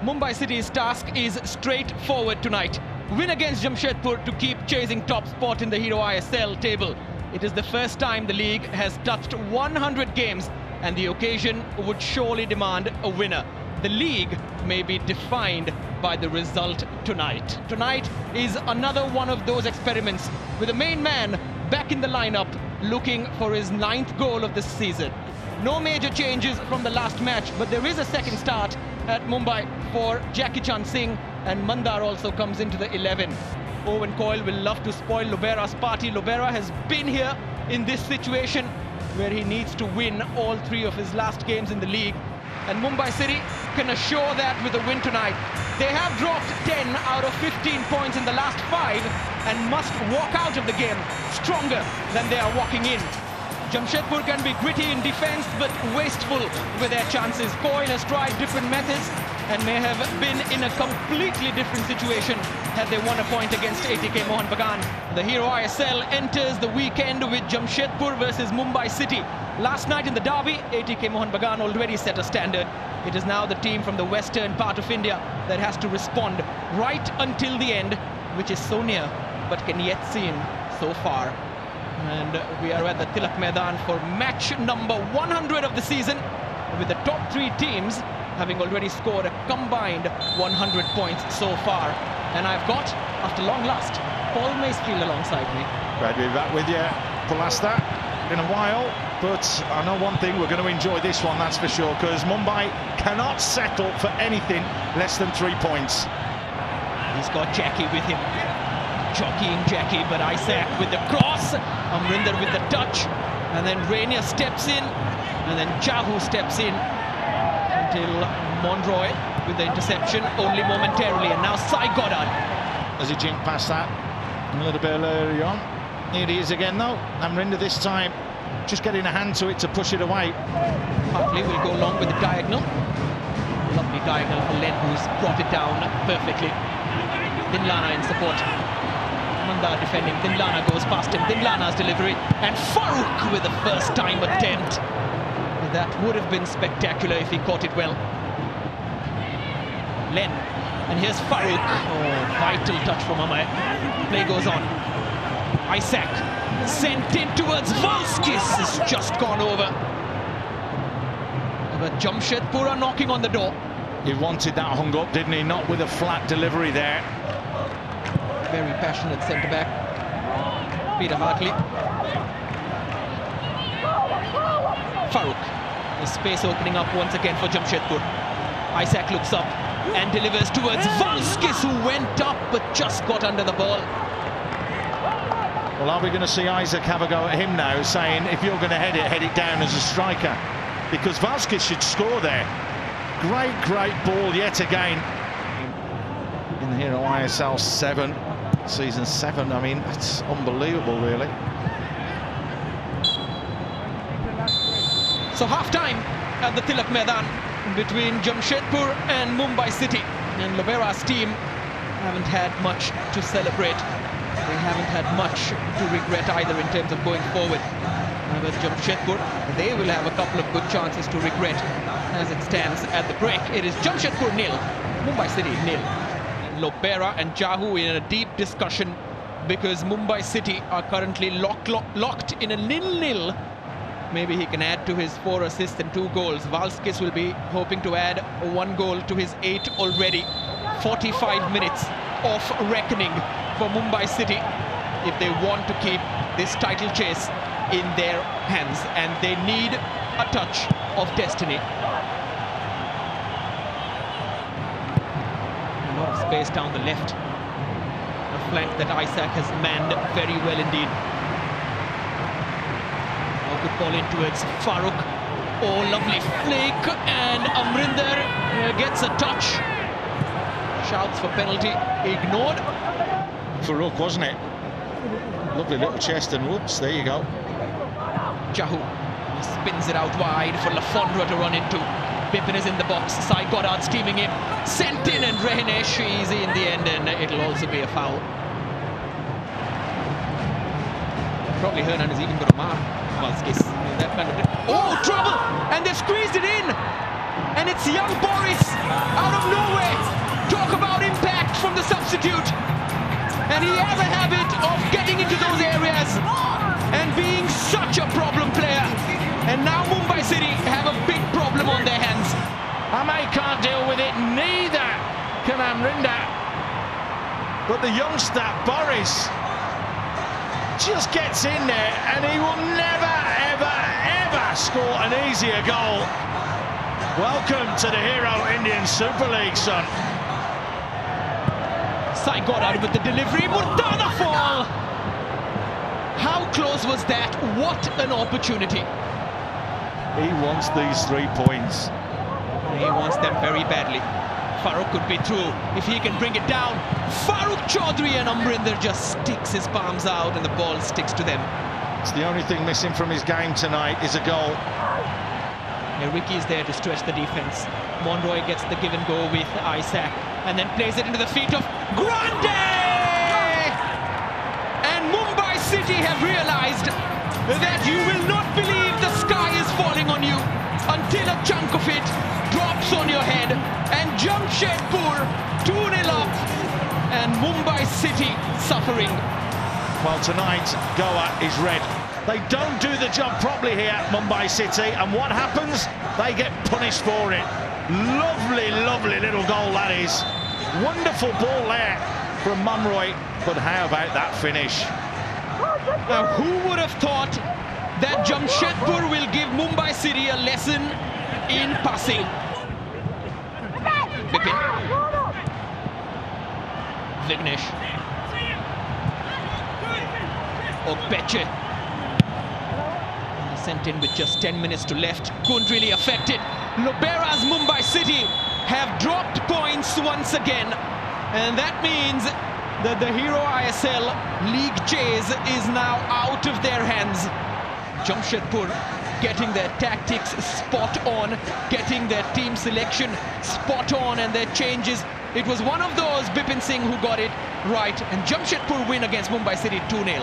Mumbai City's task is straightforward tonight. Win against Jamshedpur to keep chasing top spot in the Hero ISL table. It is the first time the league has touched 100 games and the occasion would surely demand a winner. The league may be defined by the result tonight. Tonight is another one of those experiments with the main man back in the lineup looking for his 9th goal of the season. No major changes from the last match, but there is a second start at Mumbai for Singh, and Mandar also comes into the 11. Owen Coyle will love to spoil Lobera's party. Lobera has been here in this situation where he needs to win all 3 of his last games in the league. And Mumbai City can assure that with a win tonight. They have dropped 10 out of 15 points in the last 5 and must walk out of the game stronger than they are walking in. Jamshedpur can be gritty in defence but wasteful with their chances. Coyle has tried different methods and may have been in a completely different situation had they won a point against ATK Mohun Bagan. The Hero ISL enters the weekend with Jamshedpur versus Mumbai City. Last night in the derby, ATK Mohun Bagan already set a standard. It is now the team from the western part of India that has to respond right until the end, which is so near but can yet seen so far. And we are at the Tilak Maidan for match number 100 of the season, with the top 3 teams having already scored a combined 100 points so far. And I've got, after long last, Paul Maystreet alongside me. Glad to be back with you, Palasta, in a while. But I know one thing, we're going to enjoy this one, that's for sure, because Mumbai cannot settle for anything less than 3 points. He's got Jackie with him. Jockeying Jackie, but Isaac with the cross, Amrinder with the touch, and then Rainier steps in, and then Jahu steps in until Monroy with the interception only momentarily, and now Sai Goddard. As he jinked past that a little bit earlier on. Here he is again though, Amrinder this time just getting a hand to it to push it away. Hartley will go long with the diagonal. Lovely diagonal for Len, who's brought it down perfectly. Dinlana in support. Mandar defending, Dinlana goes past him, Dinlana's delivery, and Farouk with the first time attempt. That would have been spectacular if he caught it well. Len, and here's Farouk. Oh, vital touch from Amay. Play goes on. Isaac, sent in towards Valskis, has just gone over. But Jamshedpur are knocking on the door. He wanted that hung up, didn't he? Not with a flat delivery there. Very passionate centre-back, Peter Hartley. Farouk. The space opening up once again for Jamshedpur. Isaac looks up and delivers towards Valskis, who went up but just got under the ball. Well, are we going to see Isaac have a go at him now, saying if you're going to head it down as a striker? Because Valskis should score there. Great ball yet again. In the Hero ISL 7. Season 7, I mean, it's unbelievable, really. So half-time at the Tilak Maidan between Jamshedpur and Mumbai City. And Lobera's team haven't had much to celebrate. They haven't had much to regret either in terms of going forward. But Jamshedpur, they will have a couple of good chances to regret as it stands at the break. It is Jamshedpur 0, Mumbai City 0. Lobera and Jahu in a deep discussion because Mumbai City are currently locked in a 0-0. Maybe he can add to his 4 assists and 2 goals. Valskis will be hoping to add 1 goal to his 8 already. 45 minutes of reckoning for Mumbai City if they want to keep this title chase in their hands, and they need a touch of destiny. A lot of space down the left, a flank that Isaac has manned very well indeed. A good ball in towards Farouk. Oh, lovely flick, and Amrinder gets a touch. Shouts for penalty, ignored. Farouk, wasn't it? Lovely little chest, and whoops, there you go. Jahu spins it out wide for Lafondra to run into. Pippin is in the box, Sai Goddard steaming in, sent in, and Rehinesh easy in the end, and it'll also be a foul. Probably Hernan is even going to mark Valskis. That kind of trouble! And they've squeezed it in! And it's young Boris out of nowhere! Rinda. But the youngster, Boris, just gets in there and he will never, ever, ever score an easier goal. Welcome to the Hero Indian Super League, son. Sai got out with the delivery. Murtada fall! How close was that? What an opportunity. He wants these 3 points. He wants them very badly. Farooq could be through if he can bring it down. Farooq Chaudhary, and Amrinder just sticks his palms out and the ball sticks to them. It's the only thing missing from his game tonight is a goal. Ricky is there to stretch the defense. Monroy gets the give and go with Isaac and then plays it into the feet of Grande! And Mumbai City have realized that you will not believe the sky is falling on you until a chunk of it drops on your head. And Jamshedpur 2-0 up and Mumbai City suffering. Well, tonight Goa is red. They don't do the job properly here at Mumbai City, and what happens? They get punished for it. Lovely, lovely little goal that is. Wonderful ball there from Monroy, but how about that finish? Now, who would have thought that Jamshedpur will give Mumbai City a lesson in passing? Bipin. Vignesh. Ogbeche. Sent in with just 10 minutes to left. Couldn't really affect it. Lobera's Mumbai City have dropped points once again. And that means that the Hero ISL League chase is now out of their hands. Jamshedpur getting their tactics spot on, getting their team selection spot on, and their changes. It was one of those, Bipin Singh, who got it right. And Jamshedpur win against Mumbai City 2-0.